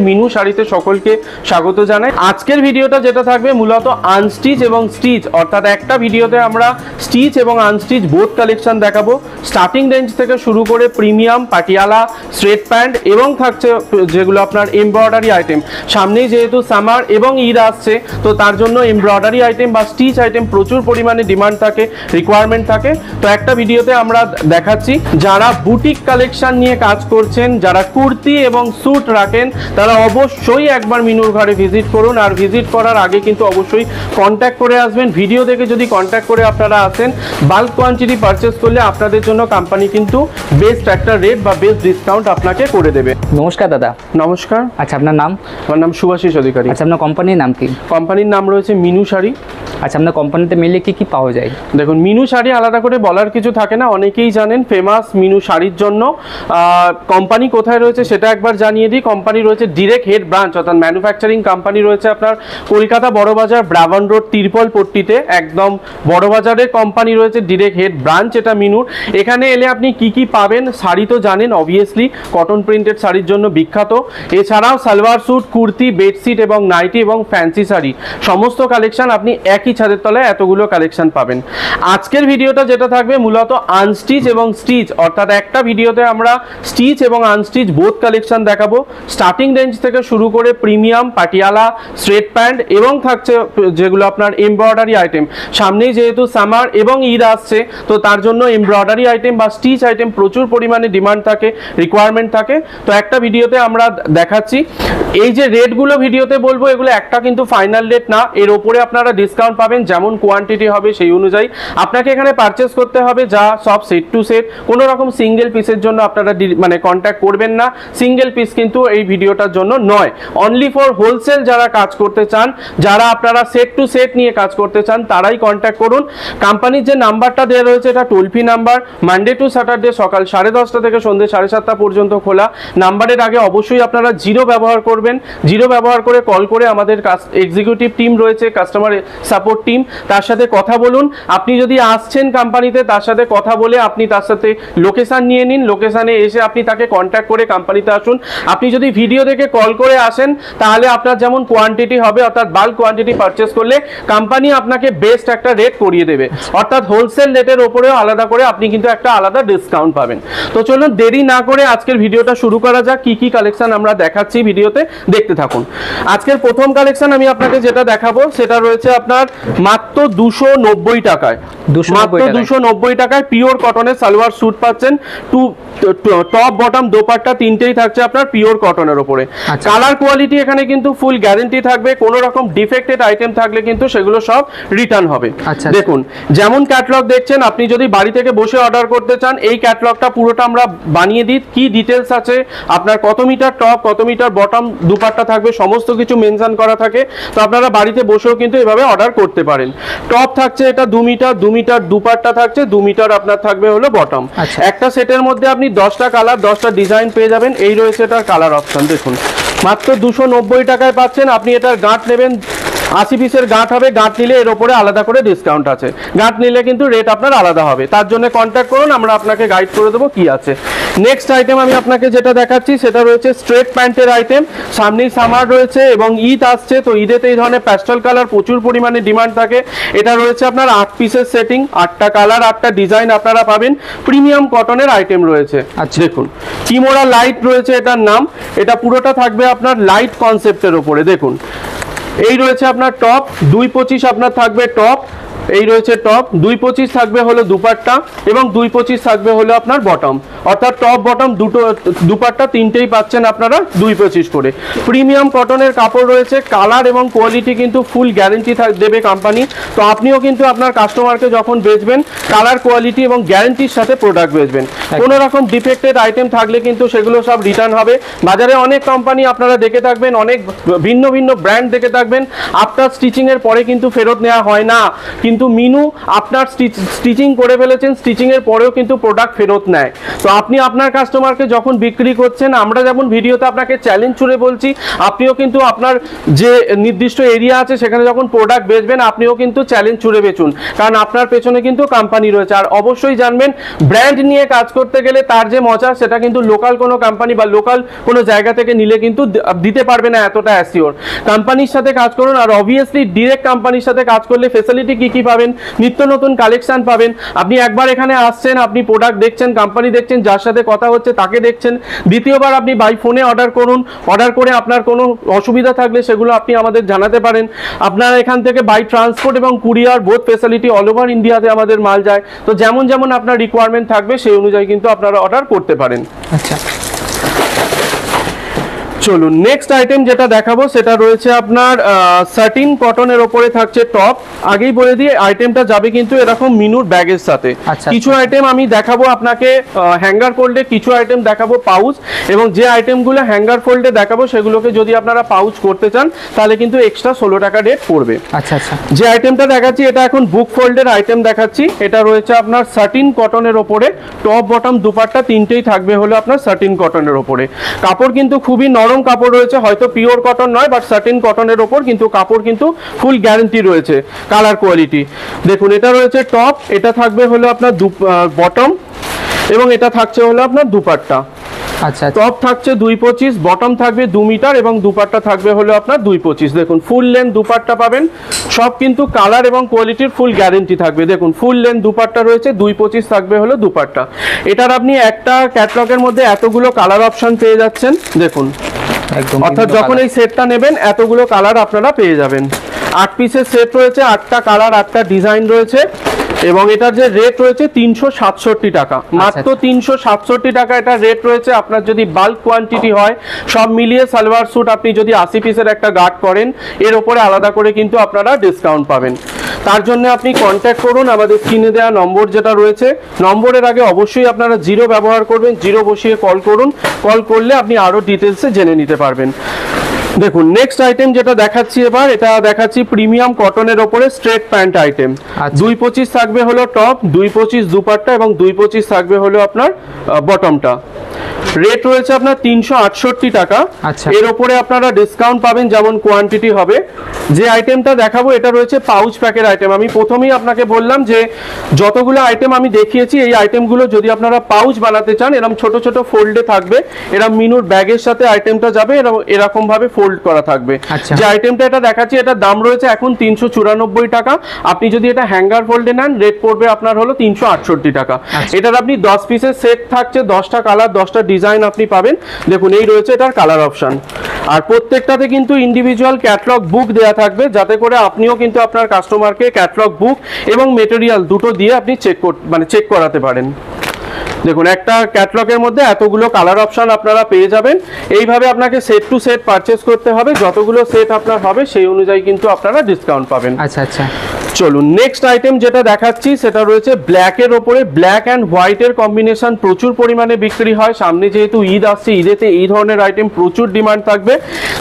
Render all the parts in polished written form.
মিনু শাড়িতে সকলকে স্বাগত জানাই। আজকের ভিডিওটা যেটা থাকবে মূলত আনস্টিচ এবং স্টিচ, অর্থাৎ একটা ভিডিওতে আমরা স্টিচ এবং আনস্টিচ বোথ কালেকশন দেখাবো। স্টার্টিং রেঞ্জ থেকে শুরু করে প্রিমিয়াম পাটিয়ালা স্ট্রেট প্যান্ট এবং থাকছে যেগুলো আপনার এমব্রয়ডারি আইটেম। সামনেই যেহেতু সামার এবং ঈদ আসছে, তো তার জন্য এমব্রয়ডারি আইটেম বা স্টিচ আইটেম প্রচুর পরিমাণে ডিমান্ড থাকে, রিকোয়ারমেন্ট থাকে। তো একটা ভিডিওতে আমরা দেখাচ্ছি যারা বুটিক কালেকশন নিয়ে কাজ করছেন, যারা কুর্তি এবং স্যুট রাখেন, তারা অবশ্যই একবার মিনুর ঘরে ভিজিট করুন। আর ভিজিট করার আগে কিন্তু অবশ্যই কন্ট্যাক্ট করে আসবেন। ভিডিও দেখে যদি কন্ট্যাক্ট করে আপনারা আসেন, বাল্ক কোয়ান্টিটি পারচেস করলে আপনাদের জন্য কোম্পানি কিন্তু বেস্ট একটা রেট বা বেস্ট ডিসকাউন্ট আপনাকে করে দেবে। নমস্কার দাদা। নমস্কার। আচ্ছা, আপনার নাম? আমার নাম শুভাশিস অধিকারী। আচ্ছা, আপনার কোম্পানির নাম কি? কোম্পানির নাম রয়েছে মিনু শাড়ি। আচ্ছা, আপনার কোম্পানিতে মিলে কি কি পাওয়া যায়? দেখুন, মিনু শাড়ি আলাদা করে বলার কিছু থাকে না, অনেকেই জানেন ফেমাস মিনু শাড়ির জন্য। কোম্পানি কোথায় রয়েছে সেটা একবার জানিয়ে দিই। কোম্পানি রয়েছে ডিরেক্ট হেড ব্রাঞ্চ, অর্থাৎ ম্যানুফ্যাকচারিং কোম্পানি রয়েছে আপনার কলকাতা বড়বাজার ব্রাভান রোড তিরপল পট্টিতে, একদম বড়বাজারের কোম্পানি রয়েছে ডিরেক্ট হেড ব্রাঞ্চ এটা মিনুর। এখানে এলে আপনি কি কি পাবেন? শাড়ি তো জানেন অবভিয়াসলি, কটন প্রিন্টেড শাড়ির জন্য বিখ্যাত। এছাড়াও সালোয়ার স্যুট, কুর্তি, বেডশিট এবং নাইটি এবং ফ্যান্সি শাড়ি সমস্ত কালেকশন আপনি একই ছাদের তলায় এতগুলো কালেকশন পাবেন। আজকের ভিডিওটা যেটা থাকবে মূলত আনস্টিচ এবং স্টিচ, অর্থাৎ একটা ভিডিওতে আমরা স্টিচ এবং আনস্টিচ বোথ কালেকশন দেখাবো। স্টার্টিং রেঞ্জ থেকে শুরু করে প্রিমিয়াম পাটিয়ালা স্ট্রেট প্যান্ট এবং থাকছে যেগুলো আপনার এমব্রয়ডারি আইটেম। সামনেই যেহেতু সামার এবং ঈদ আসছে, তো তার জন্য এমব্রয়ডারি আইটেম বা স্টিচ আইটেম প্রচুর পরিমাণে ডিমান্ড থাকে, রিকোয়ারমেন্ট থাকে। তো একটা ভিডিওতে আমরা দেখাচ্ছি। এই যে রেটগুলো ভিডিওতে বলবো, এগুলো একটা কিন্তু ফাইনাল রেট না, এর ওপরে আপনারা ডিসকাউন্ট পাবেন। যেমন কোয়ান্টিটি হবে সেই অনুযায়ী আপনাকে এখানে পারচেস করতে হবে, যা সব সেট টু সেট। কোনো রকম সিঙ্গেল পিসের জন্য আপনারা কন্ট্যাক্ট করবেন না। সিঙ্গেল পিস কিন্তু এই ভিডিওটার জন্য নয়, অনলি ফর হোলসেল যারা কাজ করতে চান, যারা আপনারা সেট টু সেট নিয়ে কাজ করতে চান, তারাই কন্ট্যাক্ট করুন। কোম্পানির যে নাম্বারটা দেওয়া রয়েছে এটা toll free number, Monday to Saturday সকাল 10:30 থেকে সন্ধ্যে 7:30 পর্যন্ত খোলা। নাম্বারের আগে অবশ্যই আপনারা জিরো ব্যবহার করবেন। জিরো ব্যবহার করে কল করে আমাদের এক্সিকিউটিভ টিম রয়েছে, কাস্টমার সাপোর্ট টিম, তার সাথে কথা বলুন। আপনি যদি আসছেন কোম্পানিতে, তার সাথে কথা বলে আপনি তার সাথে লোকেশন নিয়ে নিন। লোকেশনে এসে আপনি তাকে কন্ট্যাক্ট করে কোম্পানিতে আসুন। আপনি যদি ভিডিও দেখে কল করে আসেন, তাহলে আপনার যেমন কোয়ান্টিটি হবে, অর্থাৎ বাল্ক কোয়ান্টিটি পারচেস করলে কোম্পানি আপনাকে বেস্ট একটা রেট করিয়ে দেবে, অর্থাৎ হোলসেল রেটের ওপরেও আলাদা করে আপনি কিন্তু একটা আলাদা ডিসকাউন্ট পাবেন। তো চলুন দেরি না করে আজকের ভিডিওটা শুরু করা যাক। কি কি কালেকশন আমরা দেখাচ্ছি ভিডিওতে, দেখতে থাকুন। আজকের প্রথম কালেকশন আমি আপনাকে যেটা দেখাবো সেটা রয়েছে আপনার মাত্র 290 টাকায়। মাত্র 290 টাকায় পিওর কটনের সালোয়ার স্যুট পাচ্ছেন। টপ বটম দোপাট্টা তিনটেই থাকছে আপনার পিওর কটনের উপরে। কালার কোয়ালিটি এখানে কিন্তু ফুল গ্যারান্টি থাকবে। কোনো রকম ডিফেক্টেড আইটেম থাকলে কিন্তু সেগুলো সব রিটার্ন হবে। দেখুন, যেমন ক্যাটালগ দেখছেন, আপনি যদি বাড়ি থেকে বসে অর্ডার করতে চান, এই ক্যাটালগটা পুরোটা আমরা বানিয়ে দিই। কি ডিটেলস আছে, আপনার কত মিটার টপ, কত মিটার বটম দুপাট্টা থাকবে, সমস্ত কিছু মেনশন করা থাকে। তো আপনারা বাড়িতে বসেও কিন্তু এভাবে অর্ডার করতে পারেন। টপ থাকছে এটা 2 মিটার, 2 মিটার দুপাট্টা থাকছে, 2 মিটার আপনার থাকবে হলো বটম। একটা সেটের মধ্যে আপনি 10টা কালার, 10টা ডিজাইন পেয়ে যাবেন। এই রয়েছে এটার কালার অপশন। দেখুন, মাত্র 290 টাকায় পাচ্ছেন। আপনি এটার গাঁট নেবেন, 80 পিসের গাঁট হবে। গাঁট নিলে এর ওপরে আলাদা করে ডিসকাউন্ট আছে। গাঁট নিলে কিন্তু রেট আপনার আলাদা হবে। তার জন্য কন্ট্যাক্ট করুন, আমরা আপনাকে গাইড করে দেবো কি আছে। নেক্সট আইটেম আমি আপনাকে যেটা দেখাচ্ছি সেটা রয়েছে স্ট্রেট প্যান্টের আইটেম। সামনেই সামার রয়েছে এবং ঈদ আসছে, তো ঈদেতে এই ধরনের প্যাস্টেল কালার প্রচুর পরিমাণে ডিমান্ড থাকে। এটা রয়েছে আপনার 8 পিসের সেটিং, 8টা কালার, 8টা ডিজাইন আপনারা পাবেন। প্রিমিয়াম কটনের আইটেম রয়েছে। দেখুন, কিমোরা লাইট রয়েছে এটার নাম। এটা পুরোটা থাকবে আপনার লাইট কনসেপ্টের উপরে। দেখুন, এই রয়েছে আপনার টপ, 225 আপনার থাকবে টপ। এই রয়েছে টপ, 225 থাকবে হলো দুপাট্টা এবং 225 থাকবে হলো আপনার বটম, অর্থাৎ টপ বটম দুটো দুপাট্টা তিনটেই পাচ্ছেন আপনারা 225 করে। প্রিমিয়াম কটনের কাপড় রয়েছে। কালার এবং কোয়ালিটি কিন্তু ফুল গ্যারেন্টি দেবে কোম্পানি। তো আপনিও কিন্তু আপনার কাস্টমারকে যখন বেচবেন, কালার কোয়ালিটি এবং গ্যারেন্টির সাথে প্রোডাক্ট বেচবেন। কোনো রকম ডিফেক্টেড আইটেম থাকলে কিন্তু সেগুলো সব রিটার্ন হবে। বাজারে অনেক কোম্পানি আপনারা দেখে থাকবেন, অনেক ভিন্ন ভিন্ন ব্র্যান্ড দেখে থাকবেন, আফটার স্টিচিংয়ের পরে কিন্তু ফেরত নেওয়া হয় না। কিন্তু কিন্তু মিনু আপনার স্টিচিং করে ফেলেছেন, স্টিচিংয়ের পরেও কিন্তু প্রোডাক্ট ফেরত নেয়। তো আপনি আপনার কাস্টমারকে যখন বিক্রি করছেন, আমরা যেমন ভিডিওতে আপনাকে চ্যালেঞ্জ ছুড়ে বলছি, আপনিও কিন্তু আপনার যে নির্দিষ্ট এরিয়া আছে সেখানে যখন প্রোডাক্ট বেচবেন, আপনিও কিন্তু চ্যালেঞ্জ ছুড়ে বেচুন, কারণ আপনার পেছনে কিন্তু কোম্পানি রয়েছে। আর অবশ্যই জানবেন, ব্র্যান্ড নিয়ে কাজ করতে গেলে তার যে মজা, সেটা কিন্তু লোকাল কোনো কোম্পানি বা লোকাল কোনো জায়গা থেকে নিলে কিন্তু দিতে পারবে না এতটা অ্যাসিওর। কোম্পানির সাথে কাজ করুন, আর অবভিয়াসলি ডিরেক্ট কোম্পানির সাথে কাজ করলে ফেসিলিটি কি কি পাবেন, নিত্য নতুন কালেকশন পাবেন। আপনি একবার এখানে আসছেন, আপনি প্রোডাক্ট দেখছেন, কোম্পানি দেখছেন, যার সাথে কথা হচ্ছে তাকে দেখছেন। দ্বিতীয়বার আপনি বাই ফোনে অর্ডার করুন, অর্ডার করে আপনার কোনো অসুবিধা থাকলে সেগুলো আপনি আমাদের জানাতে পারেন। আপনারা এখান থেকে বাই ট্রান্সপোর্ট এবং courier both facility all over ইন্ডিয়াতে আমাদের মাল যায়। তো যেমন যেমন আপনার রিকোয়ারমেন্ট থাকবে সেই অনুযায়ী কিন্তু আপনারা অর্ডার করতে পারেন। আচ্ছা, চলুন নেক্সট আইটেম যেটা দেখাবো সেটা রয়েছে আপনার সাটিন কটনের ওপরে থাকছে টপ। আগেই বলে দিয়ে আইটেমটা যাবে কিন্তু এরকম মিনুর ব্যাগের সাথে। আচ্ছা, কিছু আইটেম আমি দেখাবো আপনাকে হ্যাঙ্গার ফোল্ডে, কিছু আইটেম দেখাবো পাউচ, এবং যে আইটেমগুলো হ্যাঙ্গার ফোল্ডে দেখাবো সেগুলোকে যদি আপনারা পাউচ করতে চান তাহলে কিন্তু এক্সট্রা 16 টাকা রেট পড়বে। আচ্ছা আচ্ছা। যে আইটেমটা দেখাচ্ছি এটা এখন বুক ফোল্ডের আইটেম দেখাচ্ছি। এটা রয়েছে আপনার সাটিন কটনের ওপরে, টপ বটম দুপাট্টা তিনটেই থাকবে হলো আপনার সাটিন কটনের ওপরে। কাপড় কিন্তু খুবই নরম কাপড় রয়েছে, হয়তো পিওর কটন নয়, বাট সাটিন কটনের ওপর কিন্তু কাপড় কিন্তু ফুল গ্যারান্টি রয়েছে, কালার কোয়ালিটি। দেখুন এটা রয়েছে টপ, এটা থাকবে হলো আপনার বটম, এবং এটা থাকছে হলো আপনার দুপাট্টা। আচ্ছা, টপ থাকছে 2.25, বটম থাকবে 2 মিটার, এবং দুপাট্টা থাকবে হলো আপনার 2.25। দেখুন ফুল লেন্থ দুপাট্টা পাবেন, সব কিন্তু কালার এবং কোয়ালিটির ফুল গ্যারেন্টি থাকবে। দেখুন ফুল লেন্থ দুপাট্টা রয়েছে, 2.25 থাকবে হলো দুপাট্টা। এটার আপনি একটা ক্যাটালগের মধ্যে এতগুলো কালার অপশন পেয়ে যাচ্ছেন। দেখুন একদম, অর্থাৎ যখন এই সেটটা নেবেন এতগুলো কালার আপনারা পেয়ে যাবেন। 8 পিসের সেট রয়েছে, 8টা কালার 8টা ডিজাইন রয়েছে, এবং এটার যে রেট রয়েছে 367 টাকা, মাত্র 367 টাকা এটা রেট রয়েছে। আপনার যদি বাল্ক কোয়ান্টিটি হয়, সব মিলিয়ে সালোয়ার স্যুট আপনি যদি 80 পিসের একটা গার্ড করেন, এর ওপরে আলাদা করে কিন্তু আপনারা ডিসকাউন্ট পাবেন। তার জন্য আপনি কন্ট্যাক্ট করুন আমাদের স্ক্রিনে দেওয়া নম্বর যেটা রয়েছে। নম্বরের আগে অবশ্যই আপনারা 0 ব্যবহার করবেন, 0 বসিয়ে কল করুন। কল করলে আপনি আরও ডিটেলসে জেনে নিতে পারবেন। দেখুন নেক্সট আইটেম যেটা দেখাচ্ছি এবার, এটা দেখাচ্ছি প্রিমিয়াম কটনের ওপরে স্ট্রেট প্যান্ট আইটেম। 2.25 থাকবে হলো টপ, 2.25 দুপাট্টা, এবং 2.25 থাকবে হলো আপনার বটমটা। রেট রয়েছে আপনার 368 টাকা। আচ্ছা, এর উপরে আপনারা ডিসকাউন্ট পাবেন যেমন কোয়ান্টিটি হবে। যে আইটেমটা দেখাবো এটা রয়েছে পাউচ প্যাকের আইটেম। আমি প্রথমেই আপনাকে বললাম যে যতগুলো আইটেম আমি দেখিয়েছি, এই আইটেমগুলো যদি আপনারা পাউচ বানাতে চান, এরকম ছোট ছোট ফোল্ডে থাকবে, এরকম মিনুর ব্যাগের সাথে আইটেমটা যাবে, এরকম ভাবে ফোল্ড করা থাকবে। যে আইটেমটা এটা দেখাচ্ছি, এটার দাম রয়েছে এখন 394 টাকা। আপনি যদি এটা হ্যাঙ্গার ফোল্ডে নেন, রেট পড়বে আপনার হলো 368 টাকা। এটার আপনি 10 পিসের সেট থাকছে, 10টা কালার 10টা ডিজাইন আপনি পাবেন। দেখুন এই রয়েছে এটার কালার অপশন, আর প্রত্যেকটাতে কিন্তু ইন্ডিভিজুয়াল ক্যাটালগ বুক দেওয়া থাকবে, যাতে করে আপনিও কিন্তু আপনার কাস্টমারকে ক্যাটালগ বুক এবং মেটেরিয়াল দুটো দিয়ে আপনি চেক করাতে পারেন। দেখুন একটা ক্যাটালগের মধ্যে এতগুলো কালার অপশন আপনারা পেয়ে যাবেন। এইভাবে আপনাকে সেট টু সেট পারচেজ করতে হবে, যতগুলো সেট আপনার হবে সেই অনুযায়ী কিন্তু আপনারা ডিসকাউন্ট পাবেন। আচ্ছা আচ্ছা। চলুন নেক্সট আইটেম যেটা দেখাচ্ছি সেটা রয়েছে ব্ল্যাকের ওপরে। ব্ল্যাক অ্যান্ড হোয়াইটের কম্বিনেশন প্রচুর পরিমাণে বিক্রি হয়, সামনে যেহেতু ঈদ আসছে, ঈদেতে এই ধরনের আইটেম প্রচুর ডিমান্ড থাকবে।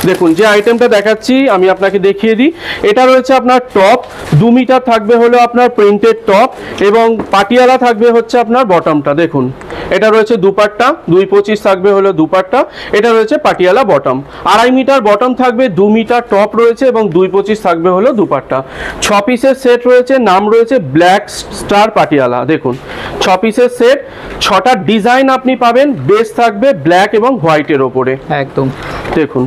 দেখুন যে আইটেমটা দেখাচ্ছি আমি আপনাকে দেখিয়ে দিই। এটা রয়েছে আপনার টপ, 2 মিটার থাকবে হলো আপনার প্রিন্টেড টপ, এবং পাটিয়ালা থাকবে হচ্ছে আপনার বটমটা। দেখুন এটা রয়েছে দুপাট্টা, 2.25 থাকবে হলো দুপাট্টা। এটা রয়েছে পাটিয়ালা বটম, 2.5 মিটার বটম থাকবে, 2 মিটার টপ রয়েছে, এবং 2.25 থাকবে হলো দুপাট্টা। 6 পিসের সেট রয়েছে, নাম রয়েছে ব্ল্যাক স্টার পাটিয়ালা। দেখুন 6 পিসের সেট, 6টা ডিজাইন আপনি পাবেন, বেস থাকবে ব্ল্যাক এবং হোয়াইটের ওপরে। একদম দেখুন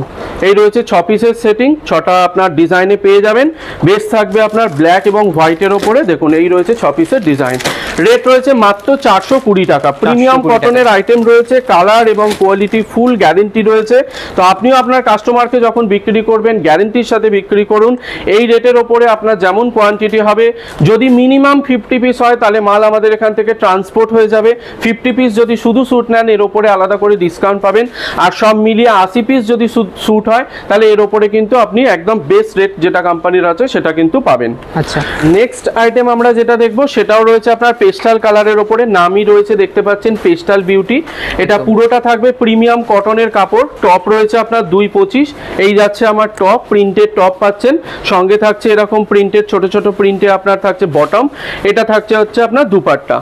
এই রয়েছে 6 পিসের সেটিং, 6টা আপনার ডিজাইনে পেয়ে যাবেন, বেস থাকবে আপনার ব্ল্যাক এবং হোয়াইটের ওপরে। দেখুন এই রয়েছে 6 পিসের ডিজাইন, রেট রয়েছে মাত্র 420 টাকা। প্রিমিয়াম কটনের আইটেম রয়েছে, কালার এবং কোয়ালিটি ফুল গ্যারেন্টি রয়েছে। তো আপনিও আপনার কাস্টমারকে যখন বিক্রি করবেন, গ্যারেন্টির সাথে বিক্রি করুন। এই রেটের ওপরে আপনার যেমন কোয়ান্টিটি হবে, যদি মিনিমাম 50 পিস হয় তাহলে মাল আমাদের এখান থেকে ট্রান্সপোর্ট হয়ে যাবে। 50 পিস যদি শুধু স্যুট নেন, এর ওপরে আলাদা করে ডিসকাউন্ট পাবেন। আর সব মিলিয়ে 80 পিস যদি স্যুট হয় হয় তাহলে এর ওপরে কিন্তু আপনি একদম বেস্ট রেট যেটা কোম্পানির আছে সেটা কিন্তু পাবেন। আচ্ছা, নেক্সট আইটেম আমরা যেটা দেখবো সেটাও রয়েছে আপনার পেস্টাল কালারের ওপরে, নামই রয়েছে দেখতে পাচ্ছেন পেস্টাল বিউটি। এটা পুরোটা থাকবে প্রিমিয়াম কটনের কাপড়, টপ রয়েছে আপনার 225, এই যাচ্ছে আমার টপ, প্রিন্টেড টপ পাচ্ছেন, সঙ্গে থাকছে এরকম প্রিন্টেড ছোট ছোট প্রিন্টে আপনার থাকছে বটম, এটা থাকছে হচ্ছে আপনার দুপাট্টা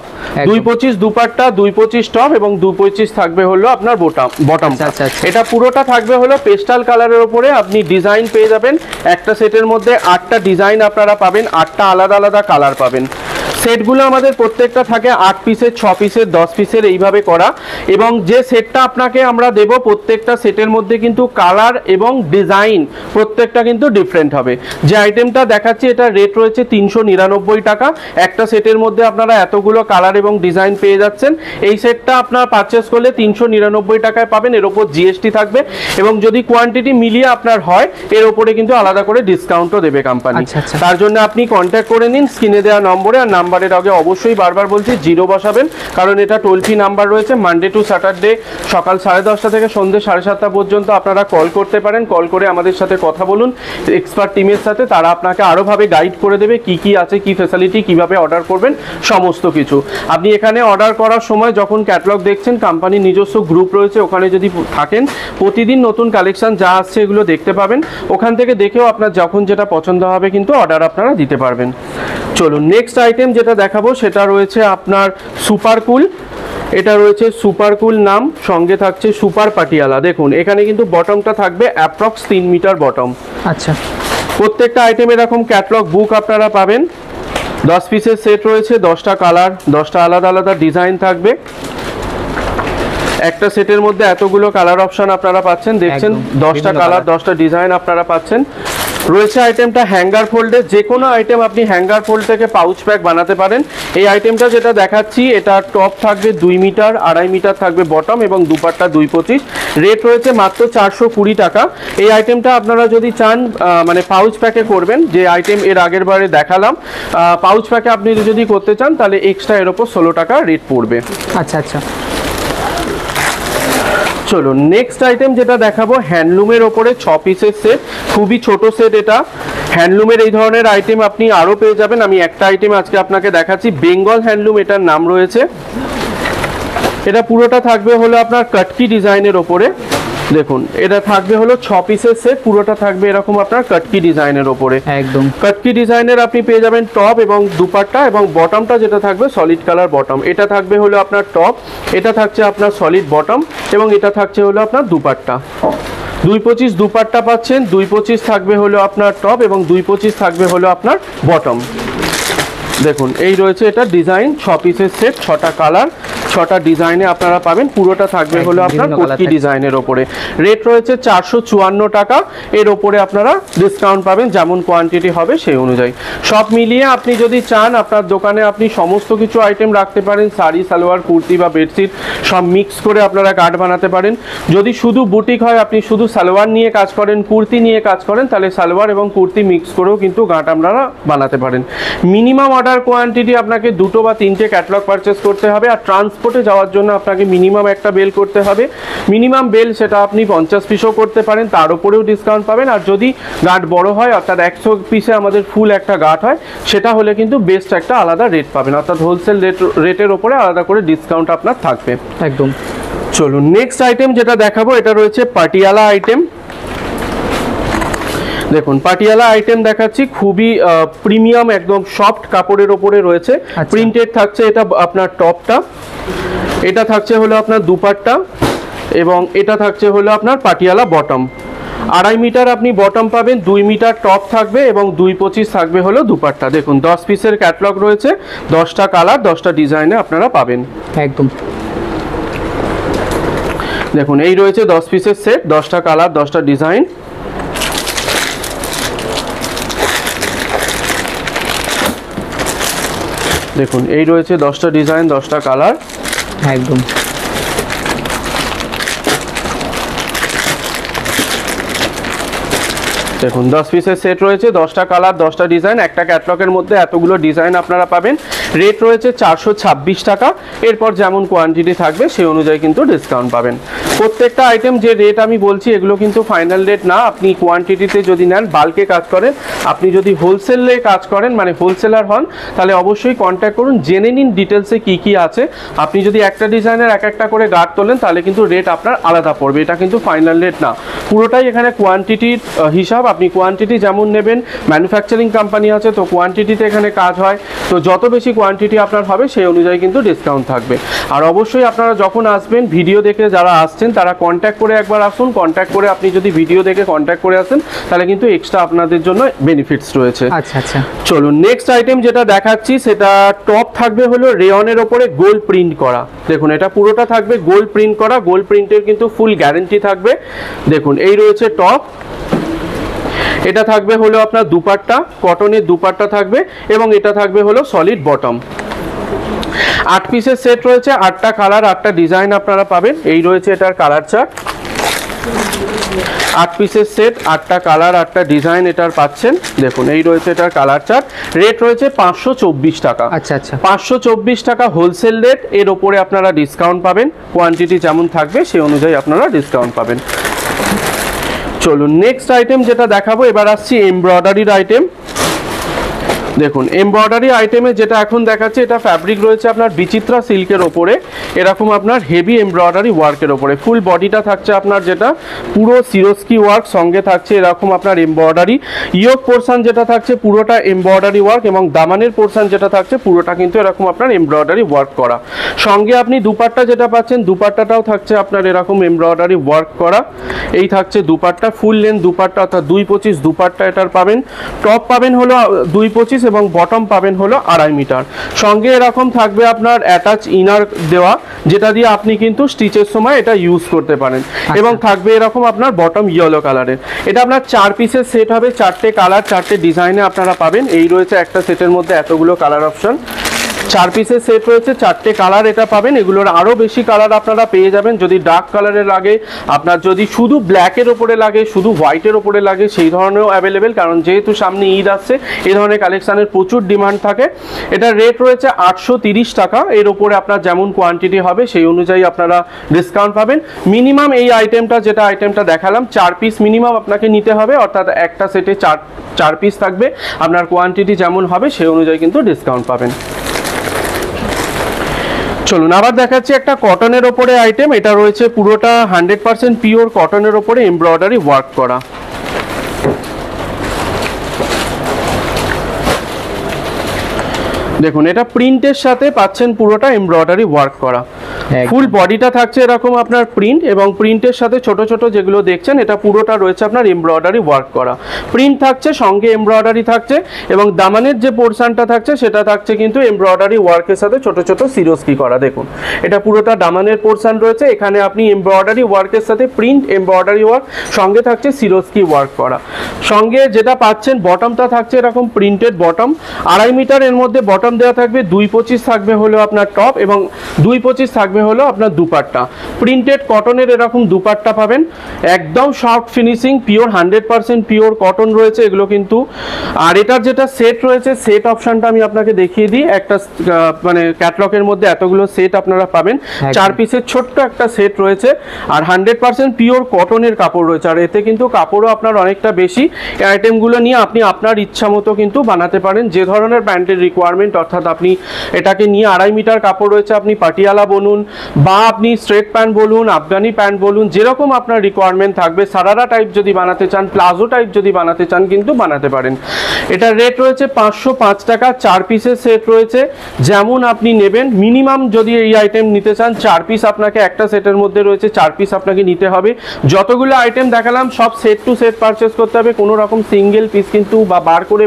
225 দুপাট্টা 225 টপ এবং 225 থাকবে হলো আপনার বটম। এটা পুরোটা থাকবে হলো পেস্টাল কালারের ওপরে, আপনি ডিজাইন পেয়ে যাবেন একটা সেটের মধ্যে 8টা ডিজাইন আপনারা পাবেন, 8টা আলাদা আলাদা কালার পাবেন। সেটগুলো আমাদের প্রত্যেকটা থাকে 8 পিসের, 6 পিসের, 10 পিসের এইভাবে করা, এবং যে সেটটা আপনাকে আমরা দেব প্রত্যেকটা সেটের মধ্যে কিন্তু কালার এবং ডিজাইন প্রত্যেকটা কিন্তু ডিফারেন্ট হবে। যে আইটেমটা দেখাচ্ছি এটা রেট রয়েছে 399 টাকা, একটা সেটের মধ্যে আপনারা এতগুলো কালার এবং ডিজাইন পেয়ে যাচ্ছেন। এই সেটটা আপনার পারচেস করলে 399 টাকায় পাবেন, এর ওপর জিএসটি থাকবে, এবং যদি কোয়ান্টিটি মিলিয়ে আপনার হয় এর ওপরে কিন্তু আলাদা করে ডিসকাউন্টও দেবে কোম্পানি। তার জন্য আপনি কন্ট্যাক্ট করে নিন স্ক্রিনে দেওয়া নম্বরে, আর নাম্বারের আগে অবশ্যই বারবার বলছি 0 বসাবেন, কারণ এটা টোল ফ্রি নাম্বার রয়েছে। মানডে টু স্যাটারডে সকাল 10:30 থেকে সন্ধ্যে 7:30 পর্যন্ত আপনারা কল করতে পারেন, কল করে আমাদের সাথে কথা বলুন এক্সপার্ট টিমের সাথে, তারা আপনাকে আরোভাবে গাইড করে দেবে কি কি আছে, কি ফ্যাসিলিটি, কিভাবে অর্ডার করবেন সমস্ত কিছু। আপনি এখানে অর্ডার করার সময় যখন ক্যাটালগ দেখছেন, কোম্পানির নিজস্ব গ্রুপ রয়েছে, ওখানে যদি থাকেন প্রতিদিন নতুন কালেকশন যা আসছে এগুলো দেখতে পাবেন, ওখান থেকে দেখেও আপনার যখন যেটা পছন্দ হবে কিন্তু অর্ডার আপনারা দিতে পারবেন। চলুন নেক্সট আইটেম যেটা দেখাবো সেটা রয়েছে আপনার সুপার কুল। এটা রয়েছে সুপার কুল নাম, সঙ্গে থাকছে সুপার পাটিয়ালা। দেখুন এখানে কিন্তু বটমটা থাকবে অ্যাপ্রক্স 3 মিটার বটম। আচ্ছা, প্রত্যেকটা আইটেম এরকম ক্যাটালগ বুক আপনারা পাবেন। 10 পিসের সেট রয়েছে, 10টা কালার, 10টা আলাদা আলাদা ডিজাইন থাকবে। একটা সেটের মধ্যে এতগুলো কালার অপশন আপনারা পাচ্ছেন, দেখছেন 10টা কালার 10টা ডিজাইন আপনারা পাচ্ছেন। রয়েছে আইটেমটা হ্যাঙ্গার ফোল্ডে, যে কোনো আইটেম আপনি হ্যাঙ্গার ফোল্ড থেকে পাউচ প্যাক বানাতে পারেন। এই আইটেমটা যেটা দেখাচ্ছি এটা টপ থাকবে 2 মিটার, 2.5 মিটার থাকবে বটম, এবং দুপাট্টা 225, রেট রয়েছে মাত্র 420 টাকা। এই আইটেমটা আপনারা যদি চান মানে পাউচ প্যাকে করবেন, যে আইটেম এর আগের বারে দেখালাম, পাউচ প্যাকে আপনি যদি করতে চান তাহলে এক্সট্রা এর ওপর 16 টাকা রেট পড়বে। আচ্ছা আচ্ছা, চলুন নেক্সট আইটেম যেটা দেখাবো হ্যান্ডলুমের ওপরে 6 পিসের সেট, খুবই ছোট সেট এটা। হ্যান্ডলুমের এই ধরনের আইটেম আপনি আরও পেয়ে যাবেন, আমি একটা আইটেম আজকে আপনাকে দেখাচ্ছি, বেঙ্গল হ্যান্ডলুম এটার নাম রয়েছে। এটা পুরোটা থাকবে হলো আপনার কাটকি ডিজাইনের ওপরে। দেখুন এটা থাকবে হলো 6 পিসের সেট, পুরোটা থাকবে এরকম আপনার কাটকি ডিজাইনের ওপরে, একদম কাটকি ডিজাইনের আপনি পেয়ে যাবেন টপ এবং দুপাট্টা, এবং বটমটা যেটা থাকবে সলিড কালার বটম। এটা থাকবে হলো আপনার টপ, এটা থাকছে আপনার সলিড বটম, এবং এটা থাকছে হলো আপনার দুপাট্টা। 225 দুপাট্টা পাচ্ছেন, 225 থাকবে হলো আপনার টপ, এবং 225 থাকবে হলো আপনার বটম। দেখুন এই রয়েছে এটা ডিজাইন, 6 পিসের সেট, 6টা কালার, 6টা ডিজাইনে আপনারা পাবেন, পুরোটা থাকবে হলো আপনার কোটকি ডিজাইনের ওপরে। রেট রয়েছে 454 টাকা, এর ওপরে আপনারা ডিসকাউন্ট পাবেন যেমন কোয়ান্টিটি হবে সেই অনুযায়ী। সব মিলিয়ে আপনি যদি চান আপনার দোকানে আপনি সমস্ত কিছু আইটেম রাখতে পারেন, শাড়ি, সালোয়ার, কুর্তি বা বেডশিট সব মিক্স করে আপনারা কার্ড বানাতে পারেন। যদি শুধু বুটিক হয়, আপনি শুধু সালোয়ার নিয়ে কাজ করেন, কুর্তি নিয়ে কাজ করেন, তাহলে সালোয়ার এবং কুর্তি মিক্স করেও কিন্তু গাঁট আপনারা বানাতে পারেন। মিনিমাম অর্ডার কোয়ান্টিটি আপনাকে 2টো বা 3টে ক্যাটালগ পারচেস করতে হবে, আর ট্রান্সপোর্টে যাওয়ার জন্য আপনাকে মিনিমাম একটা বেল করতে হবে। মিনিমাম বেল সেটা আপনি 50 পিসও করতে পারেন, তার উপরেও ডিসকাউন্ট পাবেন। আর যদি গাঁট বড় হয়, অর্থাৎ 100 পিসে আমাদের ফুল একটা গাঁট হয়, সেটা হলে কিন্তু বেস্ট একটা আলাদা রেট পাবেন, অর্থাৎ হোলসেল রেটের ওপরে আলাদা করে ডিসকাউন্ট আপনার থাকবে। একদম। চলুন নেক্সট আইটেম যেটা দেখাবো এটা রয়েছে পাটিয়ালা আইটেম। দেখুন পাটিয়ালা আইটেম দেখাচ্ছি, খুবই প্রিমিয়াম একদম সফট কাপড়ের ওপরে রয়েছে, প্রিন্টেড থাকছে এটা আপনার টপটা, এটা থাকছে হলো আপনার দুপাট্টা, এবং এটা থাকছে হলো আপনার পাটিয়ালা বটম। 2.5 মিটার আপনি বটম পাবেন, 2 মিটার টপ থাকবে, এবং 225 থাকবে হলো দুপাট্টা। দেখুন 10 পিসের ক্যাটালগ রয়েছে, 10টা কালার 10টা ডিজাইনে আপনারা পাবেন। একদম। দেখুন এই রয়েছে 10 পিসের সেট, 10টা কালার 10টা ডিজাইন। দেখুন এই রয়েছে 10টা ডিজাইন 10টা কালার। একদম। দেখুন 10 পিসের সেট রয়েছে, 10টা কালার 10টা ডিজাইন, একটা ক্যাটালগের মধ্যে এতগুলো ডিজাইন আপনারা পাবেন। রেট রয়েছে 426 টাকা। এরপর যেমন কোয়ান্টিটি থাকবে সেই অনুযায়ী কিন্তু ডিসকাউন্ট পাবেন। প্রত্যেকটা আইটেম যে রেট আমি বলছি এগুলো কিন্তু ফাইনাল রেট না, আপনি কোয়ান্টিটিতে যদি নেন, বাল্কে কাজ করেন, আপনি যদি হোলসেলে কাজ করেন মানে হোলসেলার হন, তাহলে অবশ্যই কন্ট্যাক্ট করুন, জেনে নিন ডিটেলসে কি কি আছে। আপনি যদি একটা ডিজাইনের এক একটা করে গার্ড তোলেন তাহলে কিন্তু রেট আপনার আলাদা পড়বে, এটা কিন্তু ফাইনাল রেট না, পুরোটাই এখানে কোয়ান্টিটির হিসাব। আপনি কোয়ান্টিটি যেমন নেবেন, ম্যানুফ্যাকচারিং কোম্পানি আছে তো কোয়ান্টিটিতে এখানে কাজ হয়, তো যত বেশি কোয়ান্টিটি আপনার হবে সেই অনুযায়ী কিন্তু ডিসকাউন্ট থাকবে। আর অবশ্যই আপনারা যখন আসবেন ভিডিও দেখে যারা আসছেন তারা কন্ট্যাক্ট করে একবার আসুন, কন্ট্যাক্ট করে আপনি যদি ভিডিও দেখে কন্ট্যাক্ট করে আসেন তাহলে কিন্তু এক্সট্রা আপনাদের জন্য বেনিফিটস রয়েছে। আচ্ছা আচ্ছা, চলুন নেক্সট আইটেম যেটা দেখাচ্ছি সেটা টপ থাকবে হলো রেয়নের ওপরে গোল্ড প্রিন্ট করা। দেখুন এটা পুরোটা থাকবে গোল্ড প্রিন্ট করা, গোল্ড প্রিন্টের কিন্তু ফুল গ্যারেন্টি থাকবে। দেখুন এই রয়েছে টপ, এটা থাকবে হলো আপনার দুপাট্টা, কটনের দুপাট্টা থাকবে এবং এটা থাকবে হলো সলিড বটম। 8 পিসের সেট রয়েছে, 8টা কালার 8টা ডিজাইন আপনারা পাবেন। এই রয়েছে এটার কালার চার্ট, 8 পিসের সেট, 8টা কালার 8টা ডিজাইন এটার পাচ্ছেন। দেখুন এই রয়েছে এটার কালার চার্ট, রেট রয়েছে 524 টাকা। আচ্ছা আচ্ছা, 524 টাকা হোলসেল রেট, এর ওপরে আপনারা ডিসকাউন্ট পাবেন, কোয়ান্টিটি যেমন থাকবে সেই অনুযায়ী আপনারা ডিসকাউন্ট পাবেন। চলুন নেক্সট আইটেম যেটা দেখাবো, এবার আসছি এমব্রয়ডারির আইটেম। দেখুন এমব্রয়ডারি আইটেমে যেটা এখন দেখাচ্ছে এটা ফ্যাব্রিক রয়েছে আপনার বিচিত্রা সিল্কের ওপরে, এরকম আপনার হেভি এমব্রয়ডারি ওয়ার্কের ওপরে। ফুল বডিটা থাকছে আপনার যেটা পুরো সিরোস্কি ওয়ার্ক, সঙ্গে থাকছে এরকম আপনার এমব্রয়ডারি। ইয়োক পোর্শন যেটা থাকছে পুরোটা এমব্রয়ডারি ওয়ার্ক এবং দামানের পোর্শন যেটা থাকছে পুরোটা কিন্তু এরকম আপনার এমব্রয়ডারি ওয়ার্ক করা। সঙ্গে আপনি দুপাট্টা যেটা পাচ্ছেন, দুপাট্টাটাও থাকছে আপনার এরকম এমব্রয়ডারি ওয়ার্ক করা। এই থাকছে দুপাট্টা, ফুল লেন্থ দুপাট্টা অর্থাৎ 225 দুপাট্টা এটার পাবেন। টপ পাবেন হলো 225 এবং বটম পাবেন হলো 2.5 মিটার। সঙ্গে এরকম থাকবে আপনার অ্যাটাচ ইনার দেওয়া, যেটা দিয়ে আপনি কিন্তু স্টিচের সময় এটা ইউজ করতে পারেন। এবং থাকবে এরকম আপনার বটম ইয়েলো কালারের। এটা আপনার 4 পিসের সেট হবে, 4টে কালার 4টে ডিজাইনে আপনারা পাবেন। এই রয়েছে একটা সেটের মধ্যে এতগুলো কালার অপশন, 4 পিসের সেট রয়েছে, 4টে কালার এটা পাবেন। এগুলোর আরও বেশি কালার আপনারা পেয়ে যাবেন। যদি ডার্ক কালারের লাগে, আপনার যদি শুধু ব্ল্যাকের ওপরে লাগে, শুধু হোয়াইটের ওপরে লাগে, সেই ধরনেরও অ্যাভেলেবেল, কারণ যেহেতু সামনে ঈদ আসছে এই ধরনের কালেকশানের প্রচুর ডিমান্ড থাকে। এটার রেট রয়েছে 830 টাকা। এর ওপরে আপনার যেমন কোয়ান্টিটি হবে সেই অনুযায়ী আপনারা ডিসকাউন্ট পাবেন। মিনিমাম এই আইটেমটা যেটা আইটেমটা দেখালাম 4 পিস মিনিমাম আপনাকে নিতে হবে, অর্থাৎ একটা সেটে 4 পিস থাকবে। আপনার কোয়ান্টিটি যেমন হবে সেই অনুযায়ী কিন্তু ডিসকাউন্ট পাবেন। চলুন আবার দেখাচ্ছি একটা কটনের ওপরে আইটেম। এটা রয়েছে পুরোটা 100% পিওর কটনের ওপরে এমব্রয়ডারি ওয়ার্ক করা। দেখুন এটা প্রিন্টের সাথে পাচ্ছেন পুরোটা এমব্রয়ডারি ওয়ার্ক করা। ফুল বডিটা থাকছে এরকম আপনার প্রিন্ট এবং প্রিন্টের সাথে ছোট ছোট যেগুলো দেখছেন এটা পুরোটা রয়েছে আপনার এমব্রয়ডারি ওয়ার্ক করা। প্রিন্ট থাকছে, সঙ্গে এমব্রয়ডারি থাকছে এবং দামানের যে পোর্শনটা থাকছে সেটা থাকছে কিন্তু এমব্রয়ডারি ওয়ার্কের সাথে ছোট ছোট সিরোস্কি করা। দেখুন এটা পুরোটা দামানের পোর্শন রয়েছে, এখানে আপনি এমব্রয়ডারি ওয়ার্কের সাথে প্রিন্ট এমব্রয়ডারি ওয়ার্ক, সঙ্গে থাকছে সিরোস্কি ওয়ার্ক করা। সঙ্গে যেটা পাচ্ছেন বটমটা থাকছে এরকম প্রিন্টেড বটম, 2.5 মিটার এর মধ্যে বটম দেওয়া থাকবে। 225 থাকবে হলো আপনার টপ এবং 225 থাকবে হলো আপনার দুপাট্টা। প্রিন্টেড কটনের এরকম দুপাট্টা পাবেন, একদম soft finishing, pure 100% pure cotton রয়েছে এগুলো কিন্তু। আর এটার যেটা সেট রয়েছে, সেট অপশনটা আমি আপনাকে দেখিয়ে দিই। একটা মানে ক্যাটলগের মধ্যে এতগুলো সেট আপনারা পাবেন, 4 পিসের ছোট্ট একটা সেট রয়েছে আর 100% পিওর কটনের কাপড় রয়েছে। আর এতে কিন্তু কাপড়ও আপনার অনেকটা বেশি। এই আইটেমগুলো নিয়ে আপনি আপনার ইচ্ছা মতো কিন্তু বানাতে পারেন, যে ধরনের প্যান্টের রিকোয়ারমেন্ট, অর্থাৎ আপনি এটাকে নিয়ে 2.5 মিটার কাপড় রয়েছে, আপনি পাটিয়ালা বলুন বা আপনি স্ট্রেট প্যান্ট বলুন, আফগানি প্যান্ট বলুন, যেরকম আপনার রিকোয়ারমেন্ট থাকবে, সারারা টাইপ যদি বানাতে চান, প্লাজো টাইপ যদি বানাতে চান কিন্তু বানাতে পারেন। এটার রেট রয়েছে 505 টাকা। 4 পিসের সেট রয়েছে, যেমন আপনি নেবেন। মিনিমাম যদি এই আইটেম নিতে চান 4 পিস আপনাকে একটা সেটের মধ্যে রয়েছে, 4 পিস আপনাকে নিতে হবে। যতগুলো আইটেম দেখালাম সব সেট টু সেট পারচেস করতে হবে, কোনো রকম সিঙ্গেল পিস কিন্তু বা বার করে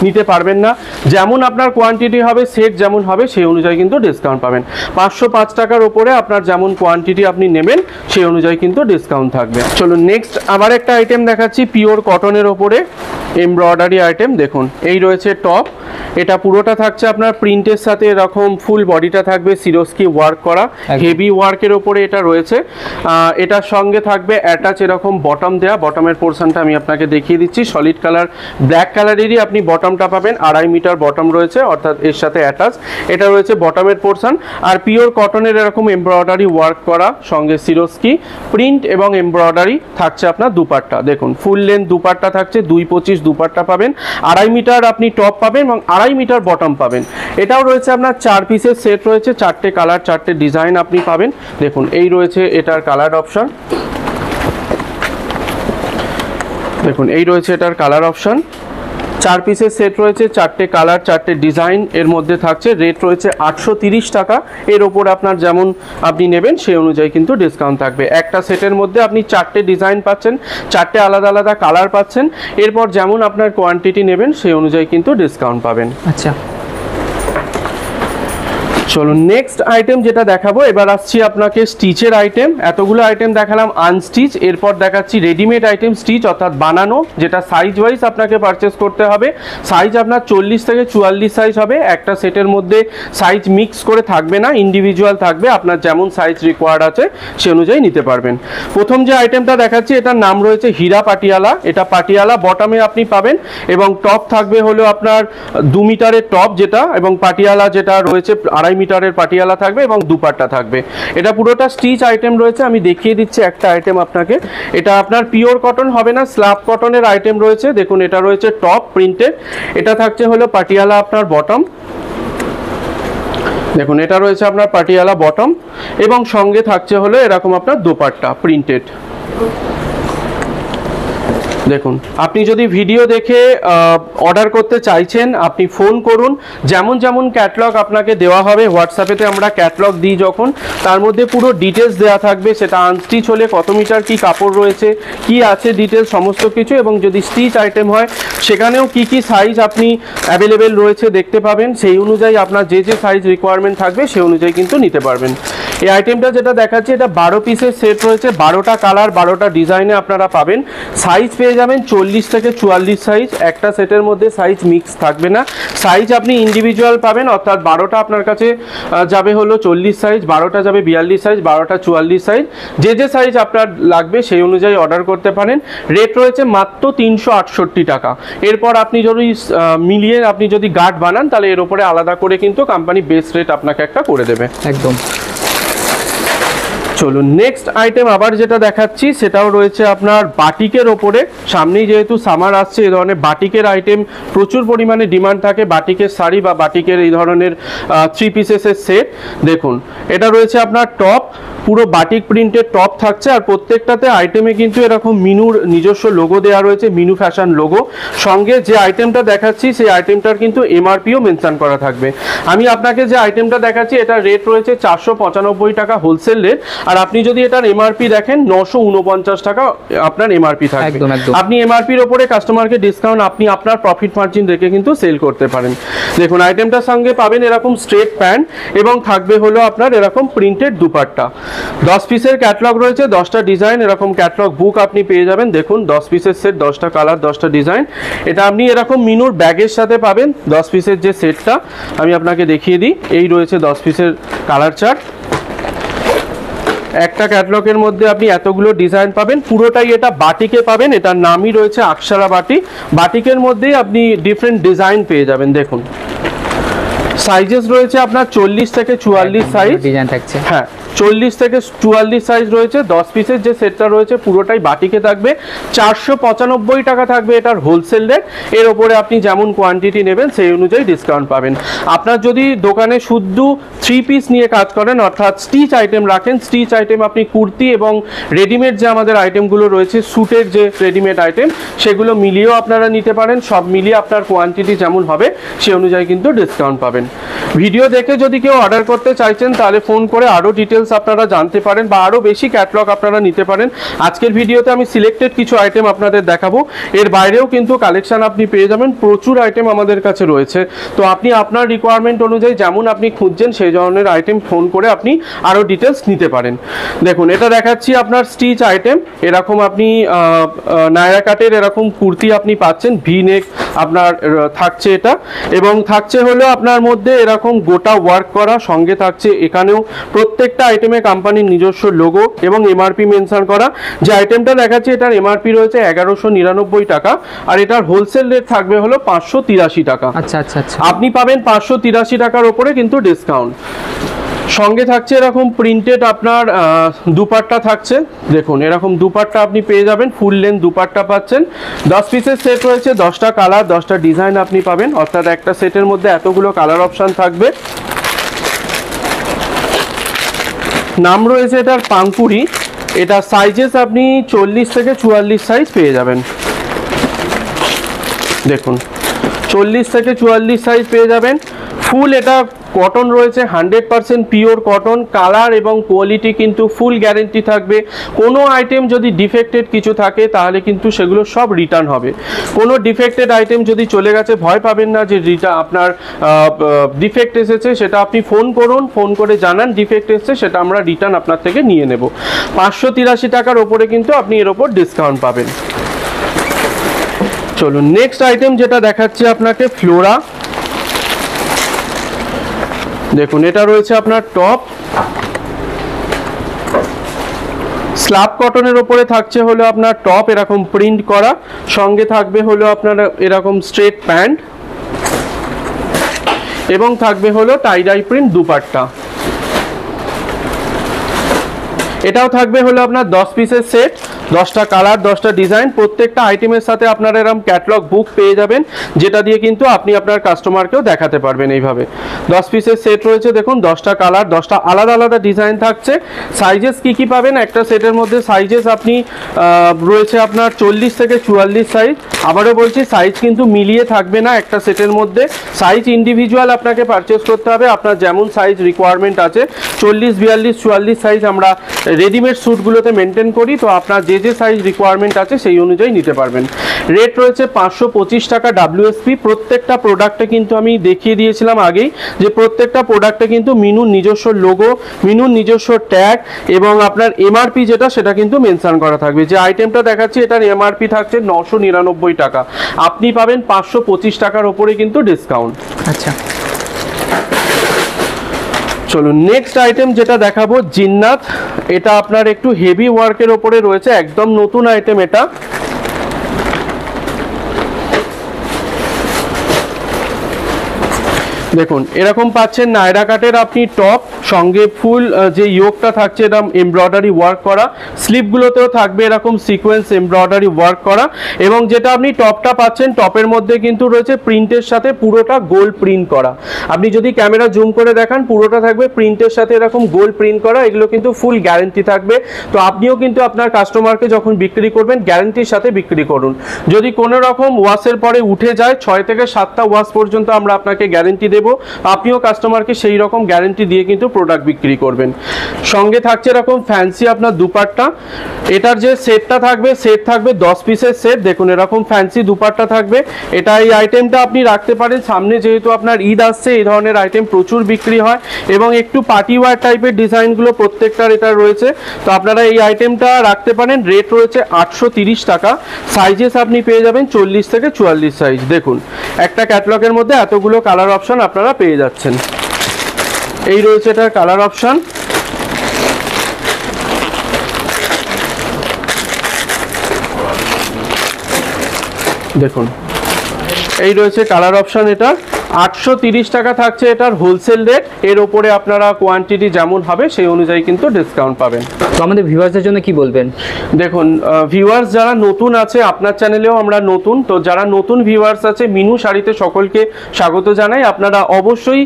নিতে পারবেন না। যেমন আপনার কোয়ান্টিটি হবে, সেট যেমন হবে সেই অনুযায়ী কিন্তু ডিসকাউন্ট পাবেন। 505 টাকার ওপরে আপনার যেমন কোয়ান্টিটি আপনি নেবেন সেই অনুযায়ী কিন্তু ডিসকাউন্ট থাকবে। চলুন নেক্সট আবার একটা আইটেম দেখাচ্ছি পিওর কটনের ওপরে এমব্রয়ডারি আইটেম। দেখুন এই রয়েছে টপ, এটা পুরোটা থাকছে আপনার প্রিন্টের সাথে, এরকম ফুল বডিটা থাকবে সিরোস্কি ওয়ার্ক করা, হেভি ওয়ার্কের ওপরে এটা রয়েছে। এটার সঙ্গে থাকবে অ্যাটাচ এরকম বটম দেয়া, বটমের পোর্শনটা আমি আপনাকে দেখিয়ে দিচ্ছি, সলিড কালার ব্ল্যাক কালারেরই আপনি বটমটা পাবেন, 2.5 মিটার বটম রয়েছে, অর্থাৎ এর সাথে অ্যাটাচ এটা রয়েছে বটমের পোর্শন। আর পিওর কটনের এরকম এমব্রয়ডারি ওয়ার্ক করা, সঙ্গে সিরোস্কি প্রিন্ট এবং এমব্রয়ডারি থাকছে আপনার দুপাট্টা। দেখুন ফুল লেন্থ দুপাট্টা থাকছে, 2.25 দুপাট্টা পাবেন, 2.5 মিটার আপনি টপ পাবেন এবং 2.5 মিটার বটম পাবেন। এটাও রয়েছে আপনার 4 পিসের সেট রয়েছে, 4টে কালার 4টে ডিজাইন আপনি পাবেন। দেখুন এই রয়েছে এটার কালার অপশন, দেখুন এই রয়েছে এটার কালার অপশন, 4 পিসের সেট রয়েছে, 4টে কালার 4টে ডিজাইন এর মধ্যে থাকছে। রেট রয়েছে 830 টাকা। এর ওপর আপনার যেমন আপনি নেবেন সেই অনুযায়ী কিন্তু ডিসকাউন্ট থাকবে। একটা সেটের মধ্যে আপনি 4টে ডিজাইন পাচ্ছেন, 4টে আলাদা আলাদা কালার পাচ্ছেন। এরপর যেমন আপনার কোয়ান্টিটি নেবেন সেই অনুযায়ী কিন্তু ডিসকাউন্ট পাবেন। আচ্ছা, চলুন নেক্সট আইটেম যেটা দেখাবো, এবার আসছি আপনাকে স্টিচের আইটেম। এতগুলো আইটেম দেখালাম আনস্টিচ, এরপর দেখাচ্ছি রেডিমেড আইটেম স্টিচ অর্থাৎ বানানো, যেটা সাইজ ওয়াইজ আপনাকে পারচেস করতে হবে। সাইজ আপনার 40 থেকে 44 সাইজ হবে। একটা সেটের মধ্যে সাইজ মিক্স করে থাকবে না, ইন্ডিভিজুয়াল থাকবে, আপনার যেমন সাইজ রিকোয়ার্ড আছে সে অনুযায়ী নিতে পারবেন। প্রথম যে আইটেমটা দেখাচ্ছি এটার নাম রয়েছে হীরা পাটিয়ালা। এটা পাটিয়ালা বটমে আপনি পাবেন এবং টপ থাকবে হলো আপনার 2 মিটারের টপ যেটা, এবং পাটিয়ালা যেটা রয়েছে 2.5 মিটারের পাটিয়ালা থাকবে এবং দুপাট্টা থাকবে। এটা পুরোটা স্টিচ আইটেম রয়েছে। আমি দেখিয়ে দিচ্ছি একটা আইটেম আপনাকে। এটা আপনার পিওর কটন হবে না, স্ল্যাব কটনের আইটেম রয়েছে। দেখুন এটা রয়েছে টপ প্রিন্টেড, এটা থাকছে হলো পাটিয়ালা আপনার বটম। দেখুন এটা রয়েছে আপনার পাটিয়ালা বটম এবং সঙ্গে থাকছে হলো এরকম আপনার দোপাট্টা প্রিন্টেড। দেখুন আপনি যদি ভিডিও দেখে অর্ডার করতে চাইছেন আপনি ফোন করুন, যেমন যেমন ক্যাটলগ আপনাকে দেওয়া হবে, হোয়াটসঅ্যাপেতে আমরা ক্যাটলগ দিই যখন, তার মধ্যে পুরো ডিটেলস দেওয়া থাকবে, সেটা আনস্টিচ হলে কত মিটার কি কাপড় রয়েছে, কি আছে ডিটেলস সমস্ত কিছু, এবং যদি স্টিচ আইটেম হয় সেখানেও কি কি সাইজ আপনি অ্যাভেলেবেল রয়েছে দেখতে পাবেন। সেই অনুযায়ী আপনার যে যে সাইজ রিকোয়ারমেন্ট থাকবে সেই অনুযায়ী কিন্তু নিতে পারবেন। এই আইটেমটা যেটা দেখাচ্ছি এটা 12 পিসের সেট রয়েছে, 12টা কালার 12টা ডিজাইনে আপনারা পাবেন। সাইজ পেয়ে যাবেন 40 থেকে 44 সাইজ। একটা সেটের মধ্যে সাইজ মিক্স থাকবে না, সাইজ আপনি ইন্ডিভিজুয়াল পাবেন, অর্থাৎ 12টা আপনার কাছে যাবে হলো 40 সাইজ, 12টা যাবে 42 সাইজ, 12টা 44 সাইজ। যে যে সাইজ আপনার লাগবে সেই অনুযায়ী অর্ডার করতে পারেন। রেট রয়েছে মাত্র 368 টাকা। এরপর আপনি যদি মিলিয়ে আপনি যদি গার্ড বানান তাহলে এর উপরে আলাদা করে কিন্তু কোম্পানি বেস্ট রেট আপনাকে একটা করে দেবে। একদম। চলুন নেক্সট আইটেম আবার যেটা দেখাচ্ছি সেটাও রয়েছে আপনার বাটিকের ওপরে। সামনেই যেহেতু সামার আসছে, এই ধরনের বাটিকের আইটেম প্রচুর পরিমাণে ডিমান্ড থাকে, বাটিকের শাড়ি বা বাটিকের এই ধরনের 3 পিসেসের সেট। দেখুন এটা রয়েছে আপনার টপ, পুরো বাটিক প্রিন্টের টপ থাকছে, আর প্রত্যেকটাতে আইটেমে কিন্তু এরকম মিনুর নিজস্ব লোগো দেওয়া রয়েছে, মিনু ফ্যাশন লোগো। সঙ্গে যে আইটেমটা দেখাচ্ছি সেই আইটেমটার কিন্তু এমআরপিও মেনশন করা থাকবে। আমি আপনাকে যে আইটেমটা দেখাচ্ছি এটার রেট রয়েছে 495 টাকা হোলসেল রেট, আর আপনি যদি এটার এমআরপি দেখেন 949 টাকা আপনার এমআরপি থাকবে। একদম একদম। আপনি এমআরপির ওপরে কাস্টমারকে ডিসকাউন্ট আপনি আপনার প্রফিট মার্জিন রেখে কিন্তু সেল করতে পারেন। দেখুন আইটেমটার সঙ্গে পাবেন এরকম স্ট্রেট প্যান্ট এবং থাকবে হলো আপনার এরকম প্রিন্টেড দুপাট্টা। 10 পিসের ক্যাটলগ রয়েছে, 10টা ডিজাইন, এরকম ক্যাটলগ বুক আপনি পেয়ে যাবেন। দেখুন 10 পিসের সেট, 10টা কালার, 10টা ডিজাইন। এটা আপনি এরকম মিনুর ব্যাগের সাথে পাবেন। 10 পিসের যে সেটটা আমি আপনাকে দেখিয়ে দিই, এই রয়েছে 10 পিসের কালার চার্ট। একটা ক্যাটলগের মধ্যে আপনি এতগুলো ডিজাইন পাবেন, পুরোটাই এটা বাটিকে পাবেন। এটার নামই রয়েছে আকসারা বাটিক। বাটিকের মধ্যেই আপনি ডিফারেন্ট ডিজাইন পেয়ে যাবেন। দেখুন সাইজেস রয়েছে আপনার 40 থেকে 44 সাইজ ডিজাইন থাকছে। হ্যাঁ 40 থেকে 44 সাইজ রয়েছে। 10 পিসের যে সেটটা রয়েছে পুরোটাই বাটিকে থাকবে। 495 টাকা থাকবে এটার হোলসেল রেট। এর ওপরে আপনি যেমন কোয়ান্টিটি নেবেন সেই অনুযায়ী ডিসকাউন্ট পাবেন। আপনার যদি দোকানে শুদ্ধ 3 পিস নিয়ে কাজ করেন, অর্থাৎ স্টিচ আইটেম রাখেন, স্টিচ আইটেম আপনি কুর্তি এবং রেডিমেড যে আমাদের আইটেমগুলো রয়েছে, স্যুটের যে রেডিমেড আইটেম, সেগুলো মিলিয়েও আপনারা নিতে পারেন। সব মিলিয়ে আপনার কোয়ান্টিটি যেমন হবে সেই অনুযায়ী কিন্তু ডিসকাউন্ট পাবেন। ভিডিও দেখে যদি কেউ অর্ডার করতে চাইছেন তাহলে ফোন করে আরও ডিটেলস আপনারা জানতে পারেন বা আরও বেশি ক্যাটলগ আপনারা নিতে পারেন। আজকের ভিডিওতে আমি সিলেক্টেড কিছু আইটেম আপনাদের দেখাবো, এর বাইরেও কিন্তু কালেকশন আপনি পেয়ে যাবেন। প্রচুর আইটেম আমাদের কাছে রয়েছে, তো আপনি আপনার রিকোয়ারমেন্ট অনুযায়ী যেমন আপনি খুঁজছেন সেই ধরনের আইটেম ফোন করে আপনি আরও ডিটেলস নিতে পারেন। দেখুন এটা দেখাচ্ছি আপনার স্টিচ আইটেম। এরকম আপনি নায়রা কাটের এরকম কুর্তি আপনি পাচ্ছেন, ভি নেক আপনার থাকছে এটা, এবং থাকছে হলো আপনার মধ্যে এরকম গোটা ওয়ার্ক করা, সঙ্গে থাকছে এখানেও প্রত্যেকটা আইটেমে কোম্পানির নিজস্ব লোগো এবং এমআরপি মেনশন করা। যে আইটেমটা দেখাচ্ছি এটার এমআরপি রয়েছে 1199 টাকা, আর এটার হোলসেল রেট থাকবে হলো 583 টাকা। আচ্ছা আচ্ছা আচ্ছা। আপনি পাবেন 583 টাকার ওপরে কিন্তু ডিসকাউন্ট। সঙ্গে থাকছে এরকম প্রিন্টেড আপনার দুপাট্টা থাকছে, দেখুন এরকম দুপাট্টা আপনি পেয়ে যাবেন, ফুল লেন্থ দুপাট্টা পাচ্ছেন। 10 পিসের সেট রয়েছে, 10টা কালার 10টা ডিজাইন আপনি পাবেন, অর্থাৎ একটা সেটের মধ্যে এতগুলো কালার অপশান থাকবে। নাম রয়েছে এটার পাঙ্কুরি, এটা সাইজেস আপনি 40 থেকে 44 সাইজ পেয়ে যাবেন। দেখুন 40 থেকে 44 সাইজ পেয়ে যাবেন। ফুল এটা কটন রয়েছে, 100% পিওর কটন, কালার এবং কোয়ালিটি কিন্তু ফুল গ্যারেন্টি থাকবে। কোনো আইটেম যদি ডিফেক্টেড কিছু থাকে তাহলে কিন্তু সেগুলো সব রিটার্ন হবে। কোনো ডিফেক্টেড আইটেম যদি চলে গেছে ভয় পাবেন না যে আপনার ডিফেক্ট এসেছে, সেটা আপনি ফোন করুন, ফোন করে জানান ডিফেক্ট এসেছে, সেটা আমরা রিটার্ন আপনার থেকে নিয়ে নেব। 583 টাকার ওপরে কিন্তু আপনি এর ওপর ডিসকাউন্ট পাবেন। চলুন নেক্সট আইটেম যেটা দেখাচ্ছি আপনাকে, ফ্লোরা। দেখুন এটা রয়েছে আপনার টপ, স্ল্যাব কটনের ওপরে থাকছে হলো আপনার টপ এরকম প্রিন্ট করা, সঙ্গে থাকবে হলো আপনার এরকম স্ট্রেট প্যান্ট, এবং থাকবে হলো টাই ডাই প্রিন্ট দুপাট্টা। এটাও থাকবে হলো আপনার 10 পিসের সেট, 10টা কালার 10টা ডিজাইন, প্রত্যেকটা আইটেমের সাথে আপনারা এরকম ক্যাটালগ বুক পেয়ে যাবেন, যেটা দিয়ে কিন্তু আপনি আপনার কাস্টমারকেও দেখাতে পারবেন। এইভাবে 10 পিসের সেট রয়েছে, দেখুন 10টা কালার 10টা আলাদা আলাদা ডিজাইন থাকছে। সাইজেস কি পাবেন, একটা সেটের মধ্যে সাইজেস আপনি রয়েছে আপনার 40 থেকে 44 সাইজ। আবারও বলছি সাইজ কিন্তু মিলিয়ে থাকবে না একটা সেটের মধ্যে, সাইজ ইন্ডিভিজুয়াল আপনাকে পারচেস করতে হবে, আপনার যেমন সাইজ রিকোয়ারমেন্ট আছে। 40, 42, 44 সাইজ আমরা রেডিমেড স্যুটগুলোতে মেনটেন করি, তো আপনার যে যে সাইজ রিকোয়ারমেন্ট আছে সেই অনুযায়ী নিতে পারবেন। রেট রয়েছে 525 টাকা WSP। প্রত্যেকটা প্রোডাক্টে কিন্তু আমি দেখিয়ে দিয়েছিলাম আগেই যে প্রত্যেকটা প্রোডাক্টে কিন্তু মিনুর নিজস্ব লোগো, মিনুর নিজস্ব ট্যাগ এবং আপনার এমআরপি যেটা সেটা কিন্তু মেনশন করা থাকবে। যে আইটেমটা দেখাচ্ছি এটার এমআরপি থাকছে 999 টাকা, আপনি পাবেন 525 টাকার ওপরে কিন্তু ডিসকাউন্ট। আচ্ছা চলুন নেক্সট আইটেম যেটা দেখাবো, জিন্নাত। এটা আপনার একটু হেভি ওয়ার্কের ওপরে রয়েছে, একদম নতুন আইটেম এটা। দেখুন এরকম পাচ্ছেন নায়রা কাটের আপনি টপ, সঙ্গে ফুল যে ইয়োগটা থাকছে এটা এমব্রয়ডারি ওয়ার্ক করা, স্লিপগুলোতেও থাকবে এরকম সিকোয়েন্স এমব্রয়ডারি ওয়ার্ক করা, এবং যেটা আপনি টপটা পাচ্ছেন টপের মধ্যে কিন্তু রয়েছে প্রিন্টের সাথে পুরোটা গোল্ড প্রিন্ট করা। আপনি যদি ক্যামেরা জুম করে দেখান পুরোটা থাকবে প্রিন্টের সাথে এরকম গোল্ড প্রিন্ট করা, এগুলো কিন্তু ফুল গ্যারেন্টি থাকবে। তো আপনিও কিন্তু আপনার কাস্টমারকে যখন বিক্রি করবেন গ্যারেন্টির সাথে বিক্রি করুন। যদি কোনো রকম ওয়াশের পরে উঠে যায় 6 থেকে 7টা ওয়াশ পর্যন্ত আমরা আপনাকে গ্যারেন্টি দেব, আপনিও কাস্টমারকে সেই রকম গ্যারেন্টি দিয়ে কিন্তু প্রোডাক্ট বিক্রি করবেন। সঙ্গে থাকছে এরকম ফ্যান্সি আপনার দুপাট্টা, এটার যে সেটটা থাকবে সেট থাকবে 10 পিসের সেট। দেখুন এরকম ফ্যান্সি দুপাট্টা থাকবে, এটা এই আইটেমটা আপনি রাখতে পারেন সামনে, যেহেতু আপনার ঈদ আসছে এই ধরনের আইটেম প্রচুর বিক্রি হয়, এবং একটু পার্টি ওয়্যার টাইপের ডিজাইনগুলো প্রত্যেকটার এটা রয়েছে, তো আপনারা এই আইটেমটা রাখতে পারেন। রেট রয়েছে 830 টাকা, সাইজেস আপনি পেয়ে যাবেন 40 থেকে 44 সাইজ। দেখুন একটা ক্যাটালগের মধ্যে এতগুলো কালার অপশন আপনারা পেয়ে যাচ্ছেন। এই রয়েছে এটার কালার অপশন। দেখুন এই রয়েছে কালার অপশন, এটা 830 টাকা থাকছে এটার হোলসেল রেট। এর ওপরে আপনারা কোয়ান্টিটি যেমন হবে সেই অনুযায়ী কিন্তু ডিসকাউন্ট পাবেন। তো আমাদের ভিউয়ার্সদের জন্য কি বলবেন? দেখুন ভিউয়ার্স যারা নতুন আছে, আপনার চ্যানেলেও আমরা নতুন, তো যারা নতুন ভিউয়ার্স আছে মিনু শাড়িতে সকলকে স্বাগত জানাই। আপনারা অবশ্যই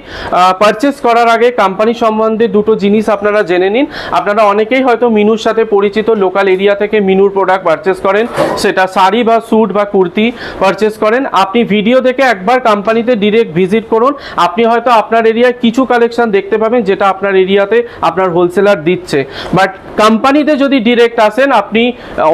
পারচেস করার আগে কোম্পানি সম্বন্ধে দুটো জিনিস আপনারা জেনে নিন। আপনারা অনেকেই হয়তো মিনুর সাথে পরিচিত, লোকাল এরিয়া থেকে মিনুর প্রোডাক্ট পারচেস করেন, সেটা শাড়ি বা স্যুট বা কুর্তি পারচেস করেন। আপনি ভিডিও দেখে একবার কোম্পানিতে ডিরেক্ট ভিজিট করুন। আপনি হয়তো আপনার এরিয়ায় কিছু কালেকশন দেখতে পাবেন যেটা আপনার এরিয়াতে আপনার হোলসেলার দিচ্ছে, বাট কোম্পানিতে যদি ডিরেক্ট আসেন আপনি